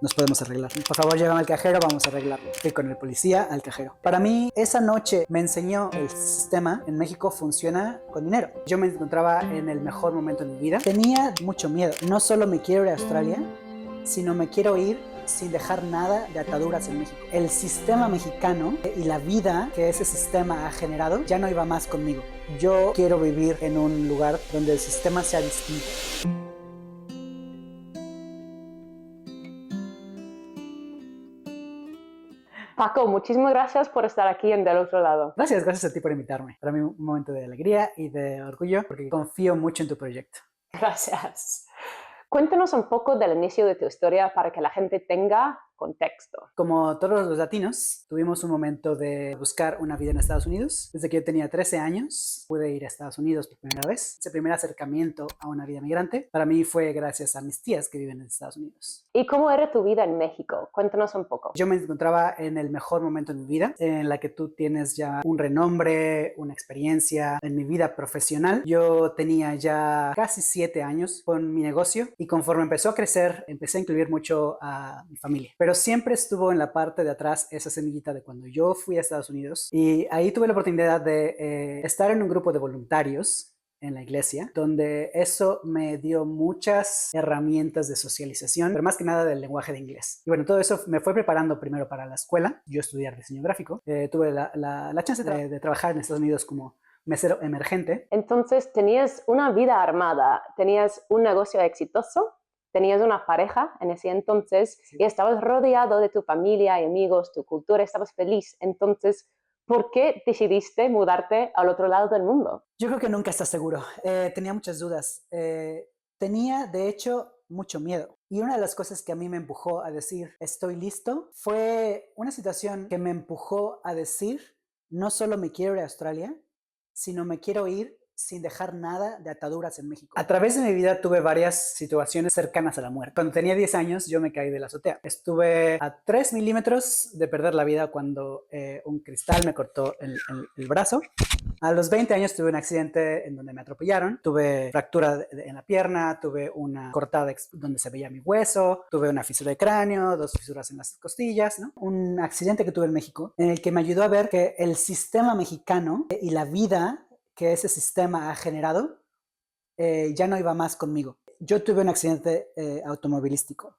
nos podemos arreglar. Por favor, llévame al cajero, vamos a arreglarlo. Fui con el policía al cajero. Para mí, esa noche me enseñó el sistema en México funciona con dinero. Yo me encontraba en el mejor momento de mi vida. Tenía mucho miedo. No solo me quiero ir a Australia, sino me quiero ir sin dejar nada de ataduras en México. El sistema mexicano y la vida que ese sistema ha generado ya no iba más conmigo. Yo quiero vivir en un lugar donde el sistema sea distinto. Paco, muchísimas gracias por estar aquí en Del Otro Lado. Gracias a ti por invitarme. Para mí un momento de alegría y de orgullo porque confío mucho en tu proyecto. Gracias. Cuéntanos un poco del inicio de tu historia para que la gente tenga contexto. Como todos los latinos, tuvimos un momento de buscar una vida en Estados Unidos. Desde que yo tenía 13 años, pude ir a Estados Unidos por primera vez. Ese primer acercamiento a una vida migrante para mí fue gracias a mis tías que viven en Estados Unidos. ¿Y cómo era tu vida en México? Cuéntanos un poco. Yo me encontraba en el mejor momento de mi vida, en la que tú tienes ya un renombre, una experiencia en mi vida profesional. Yo tenía ya casi 7 años con mi negocio y conforme empezó a crecer, empecé a incluir mucho a mi familia. Pero siempre estuvo en la parte de atrás esa semillita de cuando yo fui a Estados Unidos y ahí tuve la oportunidad de estar en un grupo de voluntarios en la iglesia, donde eso me dio muchas herramientas de socialización, pero más que nada del lenguaje de inglés. Y bueno, todo eso me fue preparando primero para la escuela. Yo estudié diseño gráfico. Tuve la chance de trabajar en Estados Unidos como mesero emergente. Entonces, tenías una vida armada, tenías un negocio exitoso, tenías una pareja en ese entonces y estabas rodeado de tu familia y amigos, tu cultura, estabas feliz. Entonces, ¿por qué decidiste mudarte al otro lado del mundo? Yo creo que nunca estás seguro. Tenía muchas dudas. Tenía, de hecho, mucho miedo. Y una de las cosas que a mí me empujó a decir, estoy listo, fue una situación que me empujó a decir, no solo me quiero ir a Australia, sino me quiero ir sin dejar nada de ataduras en México. A través de mi vida tuve varias situaciones cercanas a la muerte. Cuando tenía 10 años yo me caí de la azotea. Estuve a 3 milímetros de perder la vida cuando un cristal me cortó el brazo. A los 20 años tuve un accidente en donde me atropellaron, tuve fractura en la pierna, tuve una cortada donde se veía mi hueso, tuve una fisura de cráneo, 2 fisuras en las costillas, ¿no? Un accidente que tuve en México en el que me ayudó a ver que el sistema mexicano y la vida que ese sistema ha generado ya no iba más conmigo. Yo tuve un accidente automovilístico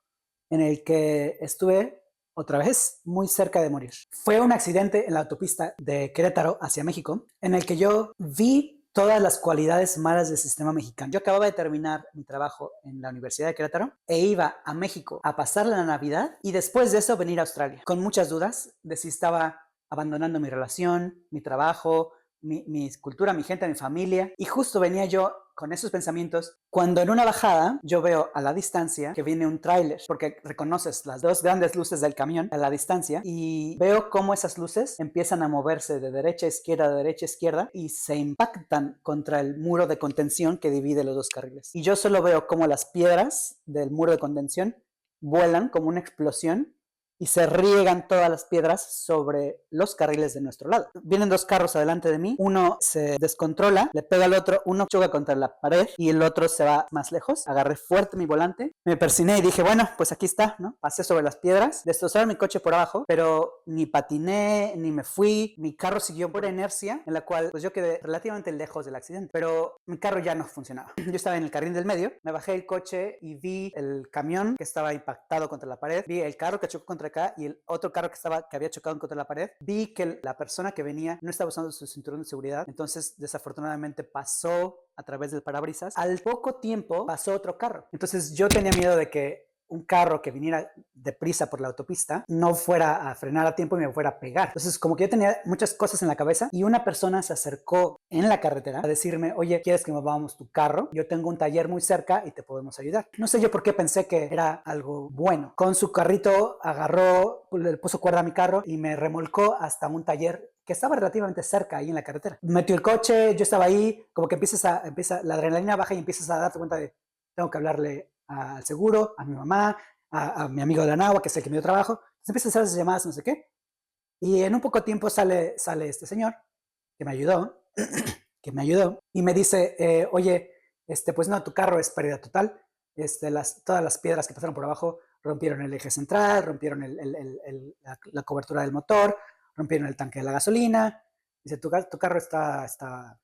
en el que estuve otra vez muy cerca de morir. Fue un accidente en la autopista de Querétaro hacia México en el que yo vi todas las cualidades malas del sistema mexicano. Yo acababa de terminar mi trabajo en la Universidad de Querétaro e iba a México a pasar la Navidad y después de eso venir a Australia con muchas dudas de si estaba abandonando mi relación, mi trabajo, mi cultura, mi gente, mi familia. Y justo venía yo con esos pensamientos cuando en una bajada yo veo a la distancia que viene un tráiler, porque reconoces las 2 grandes luces del camión a la distancia y veo cómo esas luces empiezan a moverse de derecha a izquierda y se impactan contra el muro de contención que divide los 2 carriles. Y yo solo veo cómo las piedras del muro de contención vuelan como una explosión y se riegan todas las piedras sobre los carriles de nuestro lado. Vienen 2 carros adelante de mí, uno se descontrola, le pega al otro, uno choca contra la pared y el otro se va más lejos. Agarré fuerte mi volante, me persiné y dije, bueno, pues aquí está, ¿no? Pasé sobre las piedras, destrozaron mi coche por abajo, pero ni patiné, ni me fui, mi carro siguió por inercia, en la cual pues yo quedé relativamente lejos del accidente, pero mi carro ya no funcionaba. Yo estaba en el carril del medio, me bajé del coche y vi el camión que estaba impactado contra la pared, vi el carro que chocó contra acá y el otro carro que había chocado contra la pared. Vi que la persona que venía no estaba usando su cinturón de seguridad, entonces desafortunadamente pasó a través del parabrisas. Al poco tiempo pasó otro carro, entonces yo tenía miedo de que un carro que viniera deprisa por la autopista no fuera a frenar a tiempo y me fuera a pegar. Entonces como que yo tenía muchas cosas en la cabeza y una persona se acercó en la carretera a decirme, oye, ¿quieres que movamos tu carro? Yo tengo un taller muy cerca y te podemos ayudar. No sé yo por qué pensé que era algo bueno. Con su carrito agarró, le puso cuerda a mi carro y me remolcó hasta un taller que estaba relativamente cerca ahí en la carretera. Metió el coche, yo estaba ahí, como que empieza la adrenalina baja y empiezas a darte cuenta de, tengo que hablarle al seguro, a mi mamá, a mi amigo de la nagua, que es el que me dio trabajo. Entonces empiezas a hacer esas llamadas, no sé qué. Y en un poco tiempo sale este señor que me ayudó, y me dice, oye, pues no, tu carro es pérdida total. Todas las piedras que pasaron por abajo rompieron el eje central, rompieron la cobertura del motor, rompieron el tanque de la gasolina. Dice, tu carro está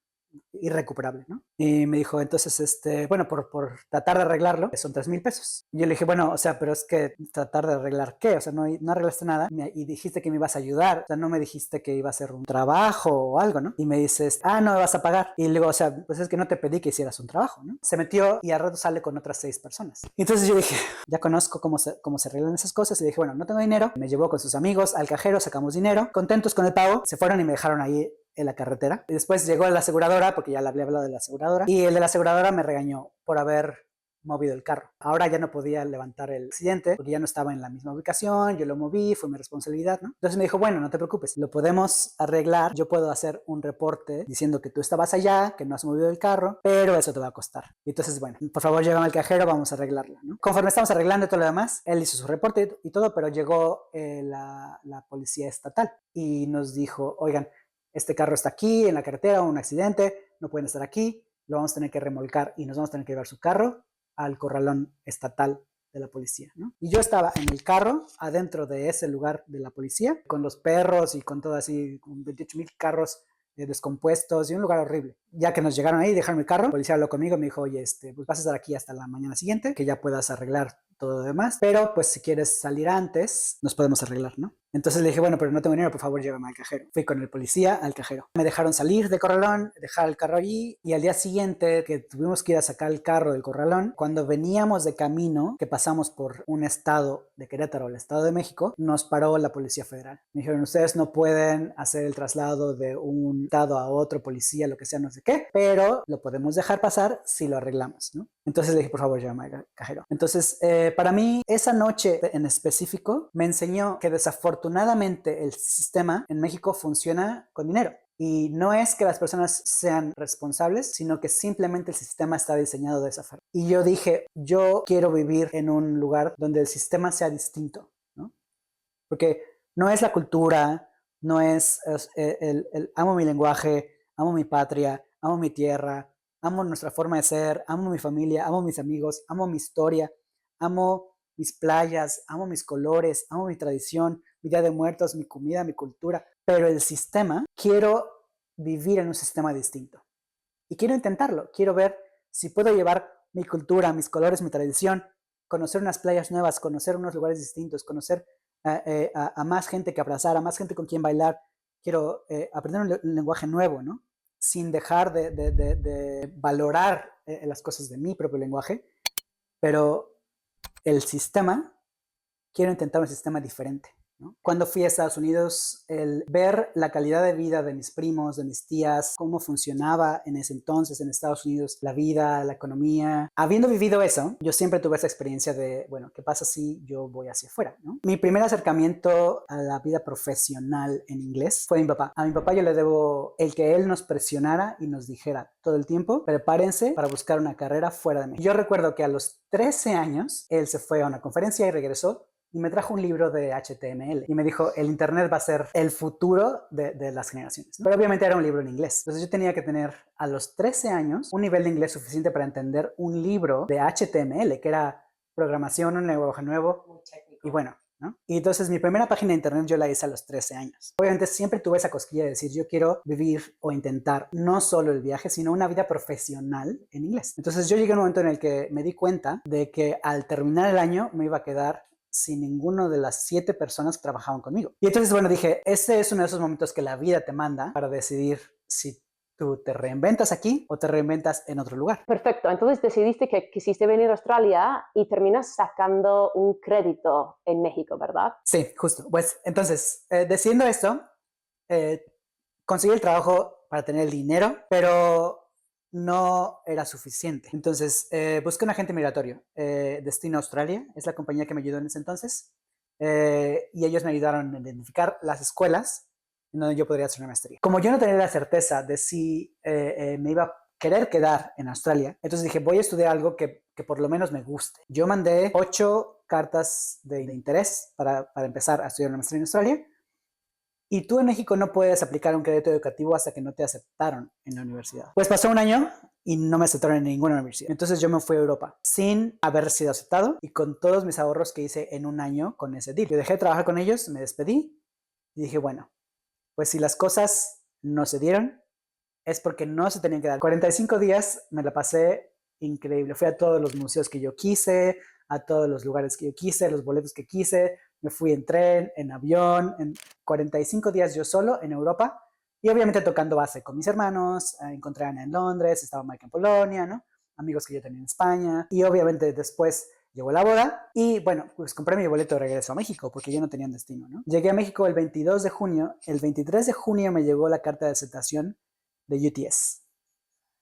irrecuperable, ¿no? Y me dijo, entonces, bueno, por tratar de arreglarlo, son 3,000 pesos. Y yo le dije, bueno, o sea, pero es que tratar de arreglar ¿qué? O sea, no arreglaste nada y dijiste que me ibas a ayudar, o sea, no me dijiste que iba a hacer un trabajo o algo, ¿no? Y me dices, no me vas a pagar. Y le digo, o sea, pues es que no te pedí que hicieras un trabajo, ¿no? Se metió y al rato sale con otras 6 personas. Y entonces yo dije, ya conozco cómo se arreglan esas cosas, y dije, bueno, no tengo dinero. Me llevó con sus amigos al cajero, sacamos dinero, contentos con el pago, se fueron y me dejaron ahí en la carretera. Y después llegó la aseguradora, porque ya le había hablado de la aseguradora, y el de la aseguradora me regañó por haber movido el carro. Ahora ya no podía levantar el accidente porque ya no estaba en la misma ubicación, yo lo moví, fue mi responsabilidad, ¿no? Entonces me dijo, bueno, no te preocupes, lo podemos arreglar, yo puedo hacer un reporte diciendo que tú estabas allá, que no has movido el carro, pero eso te va a costar. Y entonces, bueno, por favor, llévame al cajero, vamos a arreglarlo, ¿no? Conforme estamos arreglando todo lo demás, él hizo su reporte y todo, pero llegó la policía estatal y nos dijo, oigan, este carro está aquí en la carretera, un accidente, no pueden estar aquí, lo vamos a tener que remolcar y nos vamos a tener que llevar su carro al corralón estatal de la policía, ¿no? Y yo estaba en el carro, adentro de ese lugar de la policía, con los perros y con todo así, con 28,000 carros descompuestos y un lugar horrible. Ya que nos llegaron ahí, dejaron mi carro, el policía habló conmigo, me dijo, oye, pues vas a estar aquí hasta la mañana siguiente, que ya puedas arreglar todo lo demás, pero pues si quieres salir antes, nos podemos arreglar, ¿no? Entonces le dije, bueno, pero no tengo dinero, por favor, llévame al cajero. Fui con el policía al cajero. Me dejaron salir de corralón, dejar el carro allí, y al día siguiente que tuvimos que ir a sacar el carro del corralón, cuando veníamos de camino, que pasamos por un estado de Querétaro, el Estado de México, nos paró la Policía Federal. Me dijeron, ustedes no pueden hacer el traslado de un estado a otro, policía, lo que sea, no sé qué, pero lo podemos dejar pasar si lo arreglamos, ¿no? Entonces le dije, por favor, llévame al cajero. Entonces, para mí, esa noche en específico me enseñó que desafortunadamente el sistema en México funciona con dinero. Y no es que las personas sean responsables, sino que simplemente el sistema está diseñado de esa forma. Y yo dije, yo quiero vivir en un lugar donde el sistema sea distinto, ¿no? Porque no es la cultura, no es amo mi lenguaje, amo mi patria, amo mi tierra, amo nuestra forma de ser, amo mi familia, amo mis amigos, amo mi historia, amo mis playas, amo mis colores, amo mi tradición, mi Día de Muertos, mi comida, mi cultura. Pero el sistema, quiero vivir en un sistema distinto. Y quiero intentarlo. Quiero ver si puedo llevar mi cultura, mis colores, mi tradición, conocer unas playas nuevas, conocer unos lugares distintos, conocer a más gente que abrazar, a más gente con quien bailar. Quiero aprender un lenguaje nuevo, ¿no? Sin dejar de valorar las cosas de mi propio lenguaje, pero el sistema, quiero intentar un sistema diferente, ¿no? Cuando fui a Estados Unidos, el ver la calidad de vida de mis primos, de mis tías, cómo funcionaba en ese entonces en Estados Unidos, la vida, la economía. Habiendo vivido eso, yo siempre tuve esa experiencia de, bueno, ¿qué pasa si yo voy hacia afuera, ¿no? Mi primer acercamiento a la vida profesional en inglés fue mi papá. A mi papá yo le debo el que él nos presionara y nos dijera todo el tiempo, prepárense para buscar una carrera fuera de México. Yo recuerdo que a los 13 años, él se fue a una conferencia y regresó y me trajo un libro de HTML y me dijo, el internet va a ser el futuro de las generaciones, ¿no? Pero obviamente era un libro en inglés. Entonces yo tenía que tener a los 13 años un nivel de inglés suficiente para entender un libro de HTML, que era programación, un lenguaje nuevo. Y bueno, ¿no? Y entonces mi primera página de internet yo la hice a los 13 años. Obviamente siempre tuve esa cosquilla de decir, yo quiero vivir o intentar no solo el viaje, sino una vida profesional en inglés. Entonces yo llegué a un momento en el que me di cuenta de que al terminar el año me iba a quedar sin ninguno de las 7 personas que trabajaban conmigo. Y entonces, bueno, dije, este es uno de esos momentos que la vida te manda para decidir si tú te reinventas aquí o te reinventas en otro lugar. Perfecto, entonces decidiste que quisiste venir a Australia y terminas sacando un crédito en México, ¿verdad? Sí, justo. Pues entonces, decidiendo esto, conseguí el trabajo para tener el dinero, pero no era suficiente. Entonces, busqué un agente migratorio. Destino Australia es la compañía que me ayudó en ese entonces. Y ellos me ayudaron a identificar las escuelas en donde yo podría hacer una maestría. Como yo no tenía la certeza de si me iba a querer quedar en Australia, entonces dije, voy a estudiar algo que por lo menos me guste. Yo mandé 8 cartas de interés para empezar a estudiar una maestría en Australia. Y tú en México no puedes aplicar un crédito educativo hasta que no te aceptaron en la universidad. Pues pasó un año y no me aceptaron en ninguna universidad. Entonces yo me fui a Europa sin haber sido aceptado y con todos mis ahorros que hice en un año con ese deal. Yo dejé de trabajar con ellos, me despedí y dije, bueno, pues si las cosas no se dieron, es porque no se tenían que dar. 45 días me la pasé increíble. Fui a todos los museos que yo quise, a todos los lugares que yo quise, los boletos que quise. Me fui en tren, en avión, en 45 días yo solo en Europa. Y obviamente tocando base con mis hermanos. Encontré a Ana en Londres, estaba Mike en Polonia, ¿no? Amigos que yo tenía en España. Y obviamente después llegó la boda y bueno, pues compré mi boleto de regreso a México porque yo no tenía un destino, ¿no? Llegué a México el 22 de junio. El 23 de junio me llegó la carta de aceptación de UTS.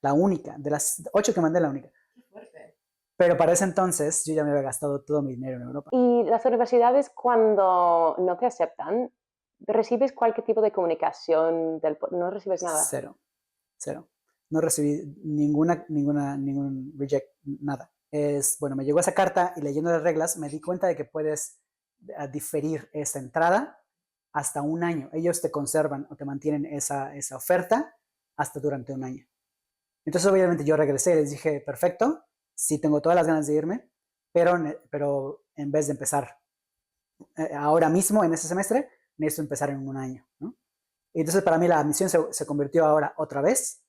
La única, de las 8 que mandé, la única. Qué fuerte. Pero para ese entonces yo ya me había gastado todo mi dinero en Europa. Y las universidades, cuando no te aceptan, ¿recibes cualquier tipo de comunicación? No recibes nada. Cero. No recibí ningún reject, nada. Bueno, me llegó esa carta y leyendo las reglas me di cuenta de que puedes diferir esa entrada hasta un año. Ellos te conservan o te mantienen esa oferta hasta durante un año. Entonces obviamente yo regresé y les dije, perfecto, sí tengo todas las ganas de irme, pero en vez de empezar ahora mismo en ese semestre, necesito empezar en un año, ¿no? Y entonces para mí la misión se convirtió ahora otra vez.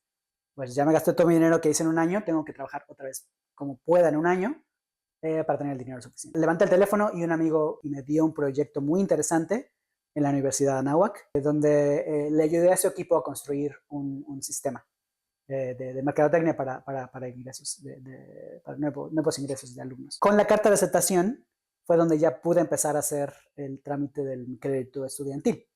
Pues ya me gasté todo mi dinero que hice en un año, tengo que trabajar otra vez como pueda en un año para tener el dinero suficiente. Levanté el teléfono y un amigo me dio un proyecto muy interesante en la Universidad de Anáhuac, donde le ayudé a su equipo a construir un sistema de mercadotecnia para ingresos, para nuevos ingresos de alumnos. Con la carta de aceptación fue donde ya pude empezar a hacer el trámite del crédito estudiantil.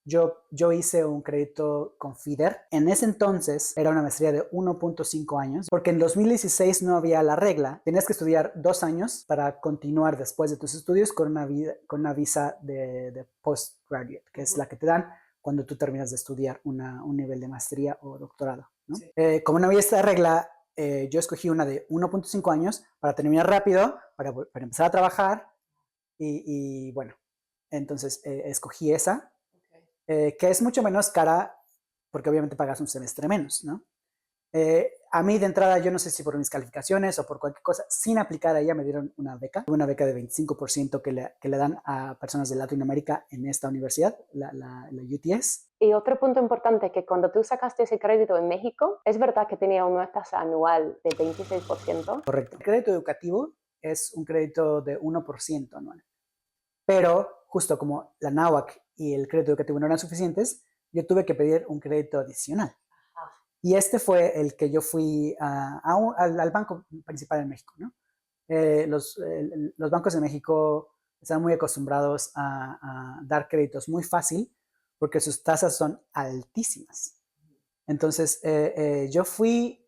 Yo hice un crédito con FIDER. En ese entonces era una maestría de 1.5 años, porque en 2016 no había la regla. Tenías que estudiar 2 años para continuar después de tus estudios con una visa de postgraduate, que es la que te dan cuando tú terminas de estudiar un nivel de maestría o doctorado, ¿no? Sí. Como no había esta regla, yo escogí una de 1.5 años para terminar rápido, para empezar a trabajar y bueno, entonces escogí esa. Que es mucho menos cara porque obviamente pagas un semestre menos, ¿no? A mí de entrada, yo no sé si por mis calificaciones o por cualquier cosa, sin aplicar a ella me dieron una beca de 25% que le dan a personas de Latinoamérica en esta universidad, la UTS. Y otro punto importante, que cuando tú sacaste ese crédito en México, ¿es verdad que tenía una tasa anual de 26%? Correcto. El crédito educativo es un crédito de 1% anual. Pero justo como la NAWAC y el crédito educativo no eran suficientes, yo tuve que pedir un crédito adicional. Ajá. Y este fue el que yo fui al banco principal en México, ¿no? Los bancos de México están muy acostumbrados a dar créditos muy fácil porque sus tasas son altísimas. Entonces, yo fui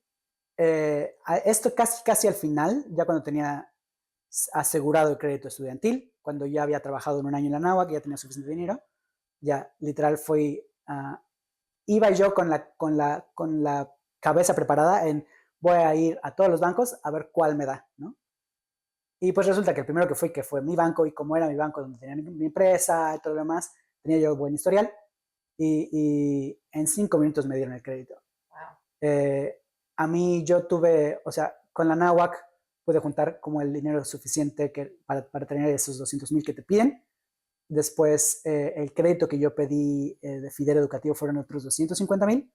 a esto casi al final, ya cuando tenía asegurado el crédito estudiantil, cuando ya había trabajado en un año en la NAWAC, que ya tenía suficiente dinero, ya literal iba yo con la cabeza preparada en voy a ir a todos los bancos a ver cuál me da, ¿no? Y pues resulta que el primero que fue mi banco, y como era mi banco donde tenía mi empresa y todo lo demás, tenía yo buen historial, y en 5 minutos me dieron el crédito. Wow. A mí yo tuve, o sea, con la NAWAC pude juntar como el dinero suficiente para tener esos 200,000 que te piden. Después, el crédito que yo pedí de FIDER educativo fueron otros 250,000,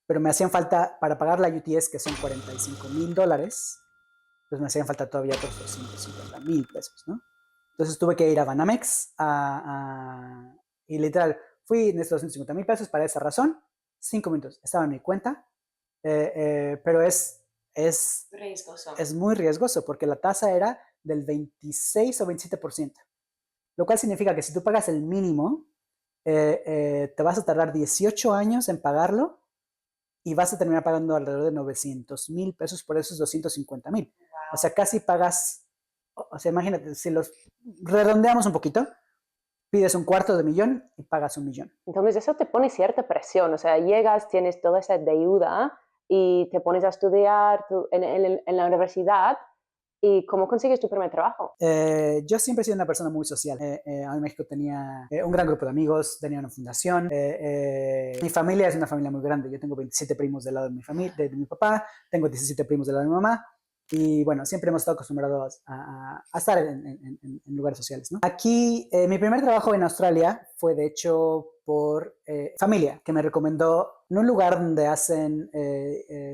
pero me hacían falta, para pagar la UTS, que son $45,000, pues me hacían falta todavía otros 250,000 pesos, ¿no? Entonces tuve que ir a Banamex y literal, fui en estos 250,000 pesos para esa razón. 5 minutos, estaba en mi cuenta, pero es riesgoso. Es muy riesgoso porque la tasa era del 26 o 27%, lo cual significa que si tú pagas el mínimo, te vas a tardar 18 años en pagarlo y vas a terminar pagando alrededor de 900,000 pesos por esos 250,000. Wow. O sea, casi pagas, o sea, imagínate, si los redondeamos un poquito, pides $250,000 y pagas $1,000,000. Entonces eso te pone cierta presión, o sea, llegas, tienes toda esa deuda y te pones a estudiar en la universidad ¿Y cómo consigues tu primer trabajo? Yo siempre he sido una persona muy social. En México tenía un gran grupo de amigos, tenía una fundación. Mi familia es una familia muy grande. Yo tengo 27 primos del lado de mi familia, de mi papá, tengo 17 primos del lado de mi mamá. Y bueno, siempre hemos estado acostumbrados a estar en lugares sociales, ¿no? Aquí, mi primer trabajo en Australia fue de hecho por familia, que me recomendó en un lugar donde hacen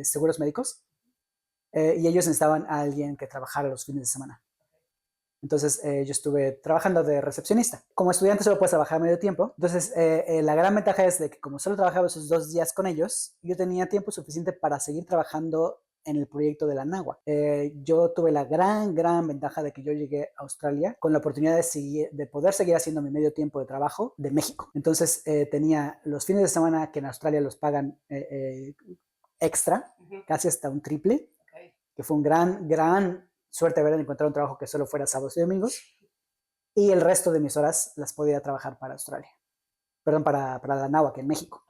seguros médicos. Y ellos necesitaban a alguien que trabajara los fines de semana. Entonces yo estuve trabajando de recepcionista. Como estudiante solo puedes trabajar medio tiempo. Entonces la gran ventaja es de que como solo trabajaba esos 2 días con ellos, yo tenía tiempo suficiente para seguir trabajando en el proyecto de la NAWA. Yo tuve la gran ventaja de que yo llegué a Australia con la oportunidad de poder seguir haciendo mi medio tiempo de trabajo de México. Entonces tenía los fines de semana que en Australia los pagan extra, casi hasta un triple, que fue un gran suerte haber encontrado un trabajo que solo fuera sábados y domingos, y el resto de mis horas las podía trabajar para Australia, perdón, para la NAWAC en México.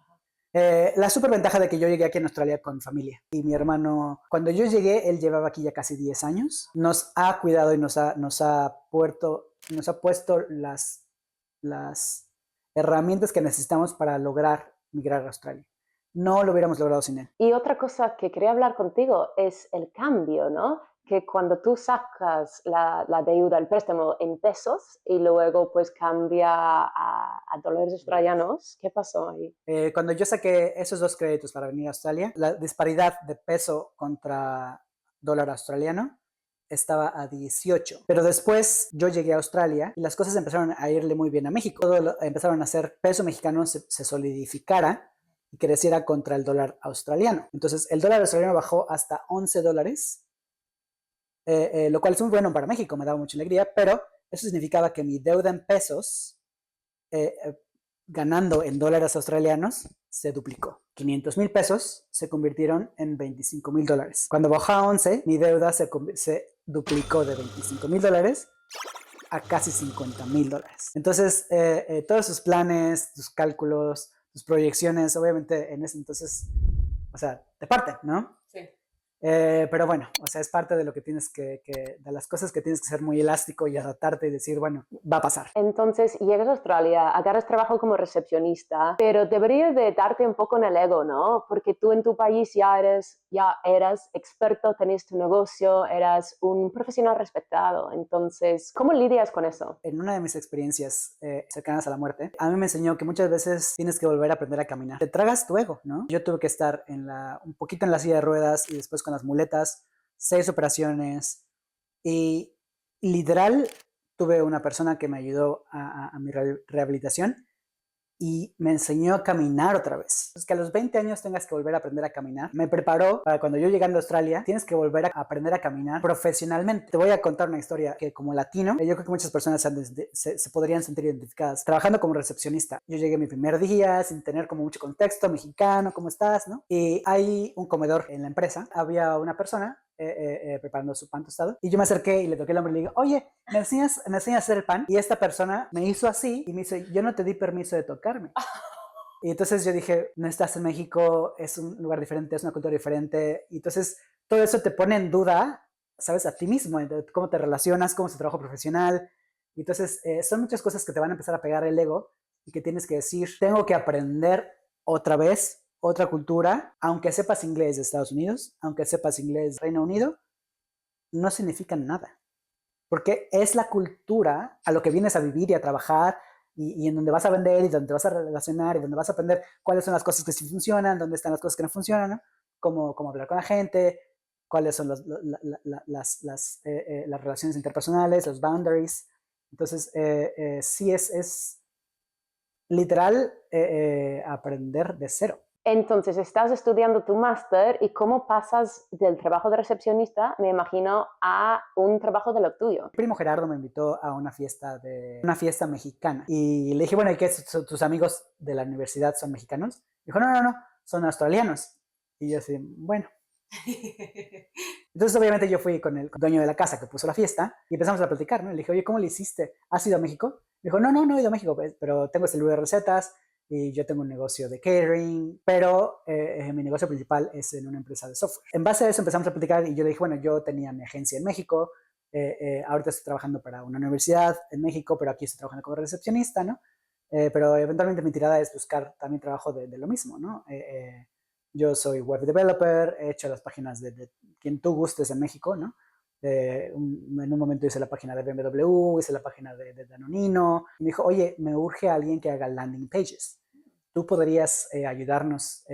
La super ventaja de que yo llegué aquí en Australia con familia, y mi hermano, cuando yo llegué, él llevaba aquí ya casi 10 años, nos ha cuidado y nos ha puesto las herramientas que necesitamos para lograr migrar a Australia. No lo hubiéramos logrado sin él. Y otra cosa que quería hablar contigo es el cambio, ¿no? Que cuando tú sacas la deuda, el préstamo en pesos y luego pues cambia a dólares australianos, ¿qué pasó ahí? Cuando yo saqué esos 2 créditos para venir a Australia, la disparidad de peso contra dólar australiano estaba a 18. Pero después yo llegué a Australia y las cosas empezaron a irle muy bien a México. Empezaron a hacer peso mexicano se solidificara y creciera contra el dólar australiano. Entonces el dólar australiano bajó hasta $11, lo cual es muy bueno para México, me daba mucha alegría, pero eso significaba que mi deuda en pesos, ganando en dólares australianos, se duplicó. 500,000 pesos se convirtieron en 25,000 dólares. Cuando bajó a 11, mi deuda se duplicó de 25,000 dólares a casi 50,000 dólares. Entonces, todos sus planes, tus cálculos, tus proyecciones, obviamente en ese entonces, o sea, te parten, ¿no? Sí. Pero bueno, o sea, es parte de lo que tienes de las cosas que tienes que ser muy elástico y adaptarte y decir, bueno, va a pasar. Entonces llegas a Australia, agarras trabajo como recepcionista, pero debería de darte un poco en el ego, ¿no? Porque tú en tu país ya eras experto, tenías tu negocio, eras un profesional respetado. Entonces, ¿cómo lidias con eso? En una de mis experiencias cercanas a la muerte, a mí me enseñó que muchas veces tienes que volver a aprender a caminar. Te tragas tu ego, ¿no? Yo tuve que estar un poquito en la silla de ruedas y después con las muletas, 6 operaciones y literal tuve una persona que me ayudó a mi rehabilitación y me enseñó a caminar otra vez. Es que a los 20 años tengas que volver a aprender a caminar. Me preparó para cuando yo llegando a Australia, tienes que volver a aprender a caminar profesionalmente. Te voy a contar una historia que como latino, yo creo que muchas personas se podrían sentir identificadas. Trabajando como recepcionista, yo llegué mi primer día sin tener como mucho contexto, mexicano, ¿cómo estás? ¿No? Y hay un comedor en la empresa. Había una persona preparando su pan tostado y yo me acerqué y le toqué el hombro y le digo, oye, ¿me enseñas a hacer el pan? Y esta persona me hizo así y me dice, yo no te di permiso de tocarme. Y entonces yo dije, no estás en México, es un lugar diferente, es una cultura diferente. Y entonces todo eso te pone en duda, ¿sabes? A ti mismo, cómo te relacionas, cómo es tu trabajo profesional. Y entonces son muchas cosas que te van a empezar a pegar el ego y que tienes que decir, tengo que aprender otra vez otra cultura, aunque sepas inglés de Estados Unidos, aunque sepas inglés de Reino Unido, no significa nada. Porque es la cultura a lo que vienes a vivir y a trabajar y en donde vas a vender y donde te vas a relacionar y donde vas a aprender cuáles son las cosas que sí funcionan, dónde están las cosas que no funcionan, ¿no? Cómo hablar con la gente, cuáles son las relaciones interpersonales, los boundaries. Entonces, sí es literal aprender de cero. Entonces, estás estudiando tu máster y cómo pasas del trabajo de recepcionista, me imagino, a un trabajo de lo tuyo. Mi primo Gerardo me invitó a una fiesta mexicana y le dije, bueno, ¿y qué? ¿Tus amigos de la universidad son mexicanos? Dijo, no, son australianos. Y yo así, bueno. Entonces, obviamente, yo fui con el dueño de la casa que puso la fiesta y empezamos a platicar, ¿no? Le dije, oye, ¿cómo le hiciste? ¿Has ido a México? Dijo, no he ido a México, pero tengo este libro de recetas y yo tengo un negocio de catering, pero mi negocio principal es en una empresa de software. En base a eso empezamos a platicar y yo le dije, bueno, yo tenía mi agencia en México, Ahorita estoy trabajando para una universidad en México, pero aquí estoy trabajando como recepcionista, ¿no? Pero eventualmente mi tirada es buscar también trabajo de lo mismo, ¿no? Yo soy web developer, he hecho las páginas de quien tú gustes en México, ¿no? En un momento hice la página de BMW, hice la página de Danonino. Y me dijo, oye, me urge alguien que haga landing pages. ¿Tú podrías ayudarnos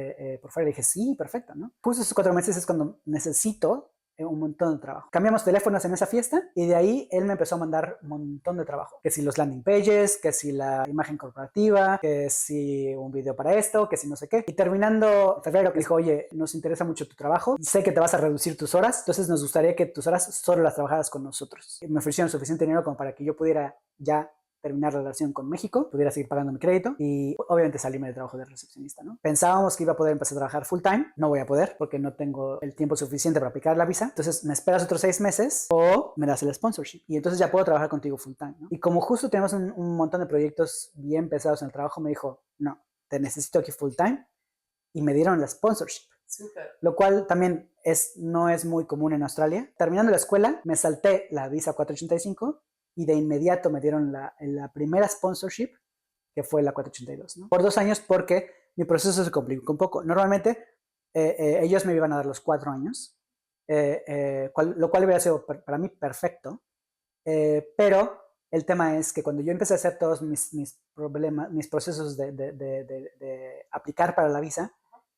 por fuera? Y dije, sí, perfecto, ¿no? Justo esos 4 meses es cuando necesito un montón de trabajo. Cambiamos teléfonos en esa fiesta y de ahí él me empezó a mandar un montón de trabajo. Que si los landing pages, que si la imagen corporativa, que si un video para esto, que si no sé qué. Y terminando febrero me dijo, oye, nos interesa mucho tu trabajo, sé que te vas a reducir tus horas, entonces nos gustaría que tus horas solo las trabajaras con nosotros. Y me ofrecieron suficiente dinero como para que yo pudiera ya terminar la relación con México, pudiera seguir pagando mi crédito y obviamente salirme del trabajo de recepcionista, ¿no? Pensábamos que iba a poder empezar a trabajar full time, no voy a poder porque no tengo el tiempo suficiente para aplicar la visa, entonces me esperas otros 6 meses o me das el sponsorship y entonces ya puedo trabajar contigo full time, ¿no? Y como justo tenemos un montón de proyectos bien pesados en el trabajo, me dijo, no, te necesito aquí full time y me dieron la sponsorship. Super. Lo cual también no es muy común en Australia. Terminando la escuela, me salté la visa 485 y de inmediato me dieron la primera sponsorship, que fue la 482, ¿no? Por 2 años porque mi proceso se complicó un poco. Normalmente ellos me iban a dar los 4 años, lo cual hubiera sido para mí perfecto, pero el tema es que cuando yo empecé a hacer todos mis procesos de aplicar para la visa,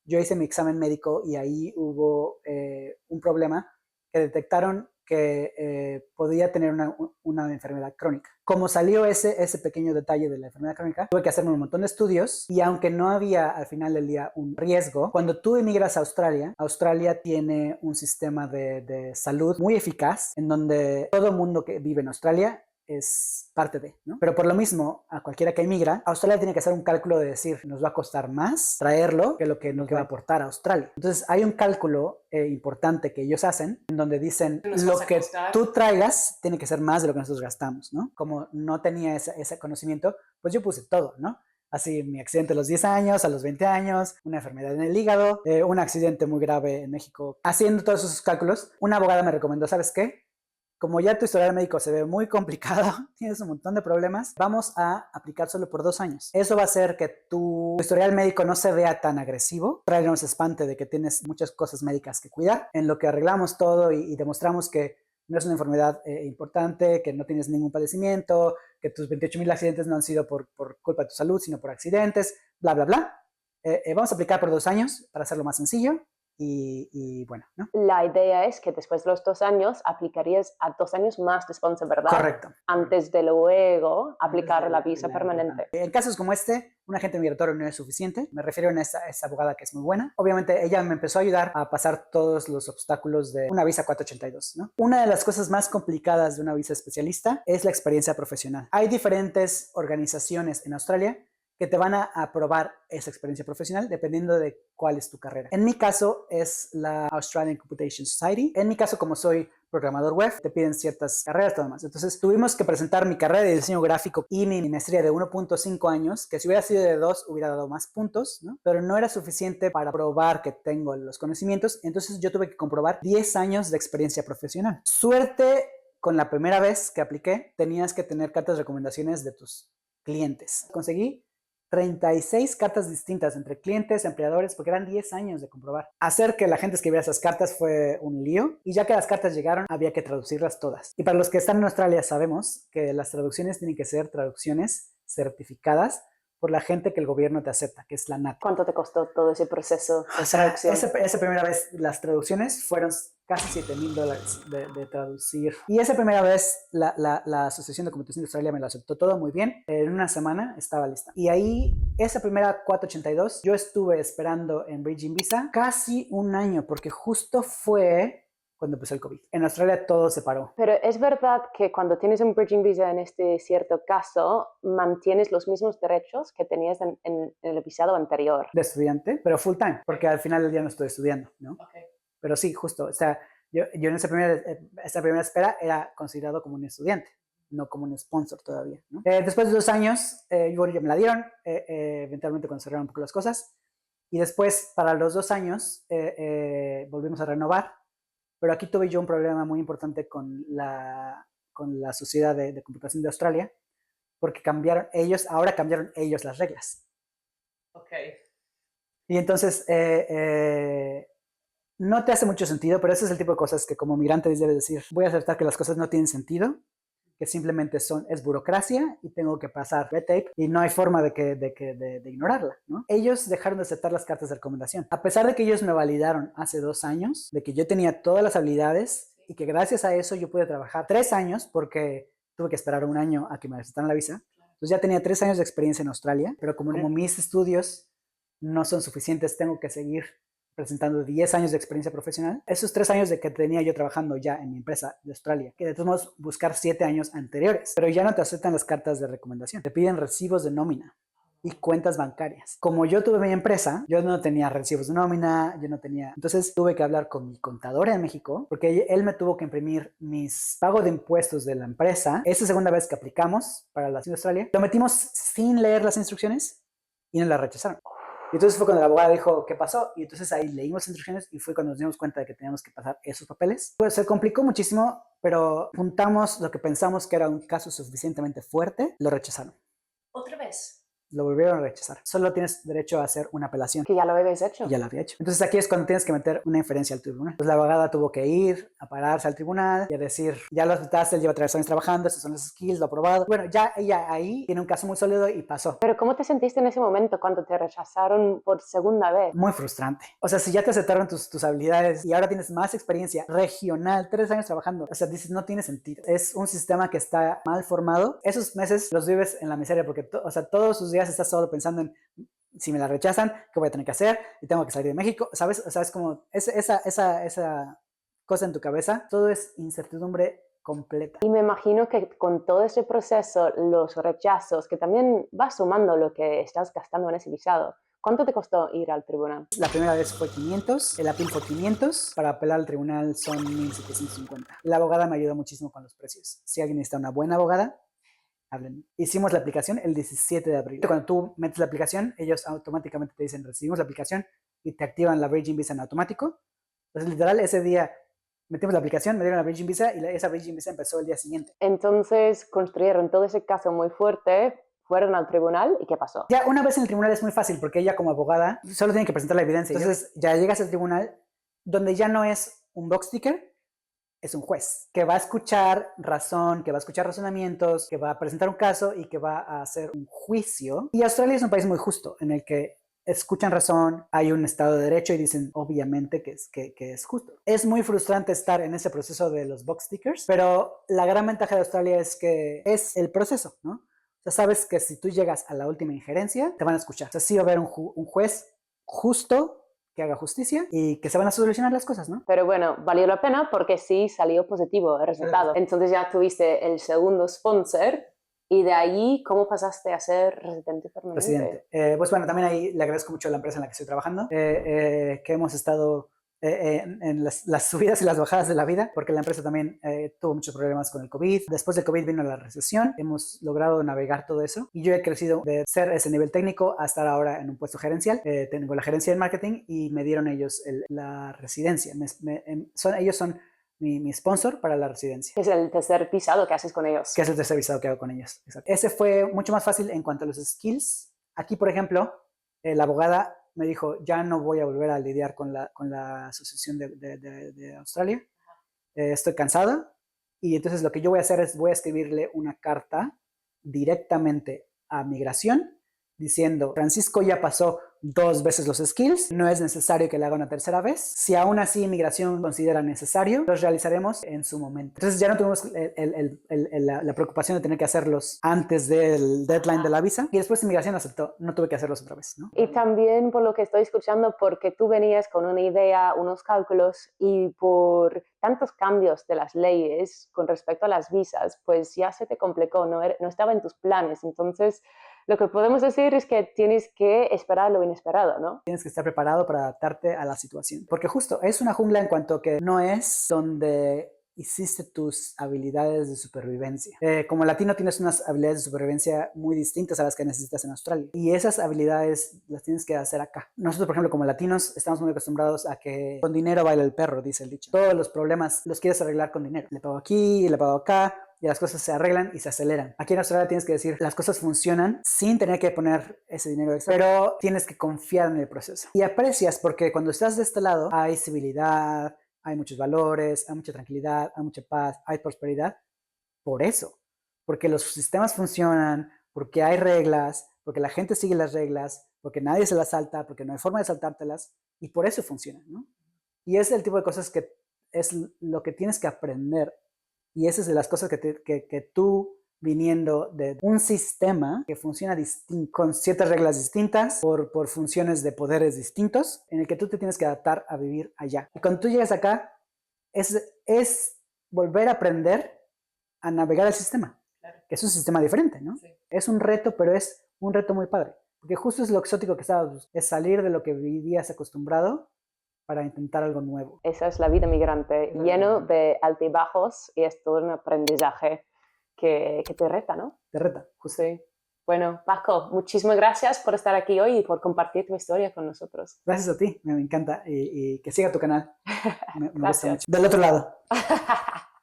yo hice mi examen médico y ahí hubo un problema que detectaron que podía tener una enfermedad crónica. Como salió ese pequeño detalle de la enfermedad crónica, tuve que hacerme un montón de estudios y aunque no había al final del día un riesgo, cuando tú emigras a Australia, Australia tiene un sistema de salud muy eficaz en donde todo el mundo que vive en Australia es parte de, ¿no? Pero por lo mismo, a cualquiera que emigra, Australia tiene que hacer un cálculo de decir, nos va a costar más traerlo que lo que nos va a aportar a Australia. Entonces hay un cálculo importante que ellos hacen en donde dicen, lo que tú traigas tiene que ser más de lo que nosotros gastamos, ¿no? Como no tenía ese conocimiento, pues yo puse todo, ¿no? Así, mi accidente a los 10 años, a los 20 años, una enfermedad en el hígado, un accidente muy grave en México. Haciendo todos esos cálculos, una abogada me recomendó, ¿sabes qué? Como ya tu historial médico se ve muy complicado, tienes un montón de problemas, vamos a aplicar solo por 2 años. Eso va a hacer que tu historial médico no se vea tan agresivo, traernos espante de que tienes muchas cosas médicas que cuidar, en lo que arreglamos todo y demostramos que no es una enfermedad importante, que no tienes ningún padecimiento, que tus 28,000 accidentes no han sido por culpa de tu salud, sino por accidentes, bla, bla, bla. Vamos a aplicar por 2 años para hacerlo más sencillo. Y bueno, ¿no? La idea es que después de los 2 años aplicarías a 2 años más de sponsor, ¿verdad? Correcto. Antes de luego aplicar la visa permanente. En casos como este, un agente migratorio no es suficiente. Me refiero a esa abogada que es muy buena. Obviamente ella me empezó a ayudar a pasar todos los obstáculos de una visa 482, ¿no? Una de las cosas más complicadas de una visa especialista es la experiencia profesional. Hay diferentes organizaciones en Australia que te van a aprobar esa experiencia profesional dependiendo de cuál es tu carrera. En mi caso es la Australian Computation Society. En mi caso, como soy programador web, te piden ciertas carreras y todo más. Entonces tuvimos que presentar mi carrera de diseño gráfico y mi maestría de 1.5 años, que si hubiera sido de 2 hubiera dado más puntos, ¿no? Pero no era suficiente para probar que tengo los conocimientos, entonces yo tuve que comprobar 10 años de experiencia profesional. Suerte, con la primera vez que apliqué, tenías que tener cartas de recomendaciones de tus clientes. Conseguí 36 cartas distintas entre clientes, empleadores, porque eran 10 años de comprobar. Hacer que la gente escribiera esas cartas fue un lío y ya que las cartas llegaron había que traducirlas todas. Y para los que están en Australia sabemos que las traducciones tienen que ser traducciones certificadas por la gente que el gobierno te acepta, que es la NAT. ¿Cuánto te costó todo ese proceso de traducción? Esa primera vez las traducciones fueron casi $7,000 de traducir. Y esa primera vez la Asociación de Computación de Australia me lo aceptó todo muy bien. En una semana estaba lista. Y ahí, esa primera 482, yo estuve esperando en Bridging Visa casi un año, porque justo fue cuando empezó el COVID. En Australia todo se paró. Pero es verdad que cuando tienes un bridging visa en este cierto caso, mantienes los mismos derechos que tenías en el visado anterior. De estudiante, pero full time, porque al final del día no estoy estudiando, ¿no? Okay. Pero sí, justo, o sea, yo en esa primera espera era considerado como un estudiante, no como un sponsor todavía, ¿no? Después de 2 años, ya me la dieron, eventualmente cuando cerraron un poco las cosas, y después para los 2 años volvimos a renovar. pero aquí tuve yo un problema muy importante con la Sociedad de Computación de Australia, porque ahora cambiaron ellos las reglas. Ok. Y entonces, no te hace mucho sentido, pero ese es el tipo de cosas que como migrante debes decir, voy a aceptar que las cosas no tienen sentido, que simplemente es burocracia y tengo que pasar red tape y no hay forma de ignorarla, ¿no? Ellos dejaron de aceptar las cartas de recomendación. A pesar de que ellos me validaron hace 2 años, de que yo tenía todas las habilidades y que gracias a eso yo pude trabajar 3 años porque tuve que esperar 1 año a que me aceptaran la visa. Entonces ya tenía 3 años de experiencia en Australia, pero como mis estudios no son suficientes, tengo que seguir presentando 10 años de experiencia profesional. Esos 3 años de que tenía yo trabajando ya en mi empresa de Australia, que de todos modos buscar 7 años anteriores, pero ya no te aceptan las cartas de recomendación. Te piden recibos de nómina y cuentas bancarias. Como yo tuve mi empresa, yo no tenía recibos de nómina, yo no tenía... Entonces tuve que hablar con mi contador en México, porque él me tuvo que imprimir mis pagos de impuestos de la empresa. Esa segunda vez que aplicamos para la de Australia, lo metimos sin leer las instrucciones y nos la rechazaron. Y entonces fue cuando la abogada dijo, ¿qué pasó? Y entonces ahí leímos las instrucciones y fue cuando nos dimos cuenta de que teníamos que pasar esos papeles. Pues se complicó muchísimo, pero juntamos lo que pensamos que era un caso suficientemente fuerte, lo rechazaron. ¿Otra vez? Lo volvieron a rechazar. Solo tienes derecho a hacer una apelación. Que ya lo habéis hecho. Y ya lo había hecho. Entonces aquí es cuando tienes que meter una inferencia al tribunal. Pues la abogada tuvo que ir a pararse al tribunal y a decir, ya lo aceptaste, él lleva 3 años trabajando, estos son los skills, lo aprobado. Bueno, ya ella ahí tiene un caso muy sólido y pasó. Pero ¿cómo te sentiste en ese momento cuando te rechazaron por segunda vez? Muy frustrante. O sea, si ya te aceptaron tus habilidades y ahora tienes más experiencia regional, 3 años trabajando, o sea, dices, no tiene sentido. Es un sistema que está mal formado. Esos meses los vives en la miseria porque, o sea, todos sus días estás solo pensando en si me la rechazan, ¿qué voy a tener que hacer? Y tengo que salir de México, ¿sabes? O sea, es como esa cosa en tu cabeza. Todo es incertidumbre completa. Y me imagino que con todo ese proceso, los rechazos, que también vas sumando lo que estás gastando en ese visado. ¿Cuánto te costó ir al tribunal? La primera vez fue 500, el apil fue 500, para apelar al tribunal son 1750. La abogada me ayudó muchísimo con los precios. Si alguien necesita una buena abogada, háblenme. Hicimos la aplicación el 17 de abril. Cuando tú metes la aplicación, ellos automáticamente te dicen, recibimos la aplicación y te activan la Virgin Visa en automático. Entonces, literal, ese día metimos la aplicación, me dieron la Virgin Visa y esa Virgin Visa empezó el día siguiente. Entonces construyeron todo ese caso muy fuerte, fueron al tribunal y ¿qué pasó? Ya una vez en el tribunal es muy fácil porque ella como abogada solo tiene que presentar la evidencia. Entonces ya llegas al tribunal donde ya no es un box ticker, es un juez que va a escuchar razón, que va a escuchar razonamientos, que va a presentar un caso y que va a hacer un juicio. Y Australia es un país muy justo en el que escuchan razón, hay un Estado de Derecho y dicen obviamente que es justo. Es muy frustrante estar en ese proceso de los box tickers, pero la gran ventaja de Australia es que es el proceso, ¿no? O sea, sabes que si tú llegas a la última injerencia, te van a escuchar. O sea, sí va a haber un juez justo que haga justicia y que se van a solucionar las cosas, ¿no? Pero bueno, valió la pena porque sí salió positivo el resultado. Entonces ya tuviste el segundo sponsor y de ahí, ¿cómo pasaste a ser residente permanente? Pues bueno, también ahí le agradezco mucho a la empresa en la que estoy trabajando, que hemos estado en las subidas y las bajadas de la vida, porque la empresa también tuvo muchos problemas con el COVID. Después del COVID vino la recesión, hemos logrado navegar todo eso y yo he crecido de ser ese nivel técnico a estar ahora en un puesto gerencial. Tengo la gerencia de marketing y me dieron ellos la residencia. Ellos son mi sponsor para la residencia. Es el tercer visado que haces con ellos. Que es el tercer visado que hago con ellos. Exacto. Ese fue mucho más fácil en cuanto a los skills. Aquí, por ejemplo, la abogada me dijo, ya no voy a volver a lidiar con la Asociación de Australia. Estoy cansada. Y entonces lo que yo voy a hacer es voy a escribirle una carta directamente a Migración diciendo, Francisco ya pasó 2 veces los skills, no es necesario que le haga una tercera vez. Si aún así Migración considera necesario, los realizaremos en su momento. Entonces ya no tuvimos la preocupación de tener que hacerlos antes del deadline de la visa y después Migración aceptó, no tuve que hacerlos otra vez, ¿no? Y también por lo que estoy escuchando, porque tú venías con una idea, unos cálculos y por tantos cambios de las leyes con respecto a las visas, pues ya se te complicó, no estaba en tus planes. Entonces, lo que podemos decir es que tienes que esperar lo inesperado, ¿no? Tienes que estar preparado para adaptarte a la situación. Porque justo es una jungla en cuanto que no es donde hiciste tus habilidades de supervivencia. Como latino tienes unas habilidades de supervivencia muy distintas a las que necesitas en Australia. Y esas habilidades las tienes que hacer acá. Nosotros, por ejemplo, como latinos, estamos muy acostumbrados a que con dinero baila el perro, dice el dicho. Todos los problemas los quieres arreglar con dinero. Le pago aquí, le pago acá, y las cosas se arreglan y se aceleran. Aquí en Australia tienes que decir, las cosas funcionan sin tener que poner ese dinero extra, pero tienes que confiar en el proceso. Y aprecias porque cuando estás de este lado hay civilidad, hay muchos valores, hay mucha tranquilidad, hay mucha paz, hay prosperidad. Por eso, porque los sistemas funcionan, porque hay reglas, porque la gente sigue las reglas, porque nadie se las salta, porque no hay forma de saltártelas, y por eso funcionan, ¿no? Y es el tipo de cosas que es lo que tienes que aprender. Y esa es de las cosas que tú, viniendo de un sistema que funciona con ciertas reglas distintas, por funciones de poderes distintos, en el que tú te tienes que adaptar a vivir allá. Y cuando tú llegas acá, es volver a aprender a navegar el sistema, Claro. que es un sistema diferente, ¿no? Sí. Es un reto, pero es un reto muy padre. Porque justo es lo exótico que estabas, es salir de lo que vivías acostumbrado para intentar algo nuevo. Esa es la vida migrante, lleno de altibajos y es todo un aprendizaje que te reta, ¿no? Te reta, justo. Sí. Bueno, Paco, muchísimas gracias por estar aquí hoy y por compartir tu historia con nosotros. Gracias a ti, me encanta y que siga tu canal. Me gusta Gracias. mucho. Del otro lado.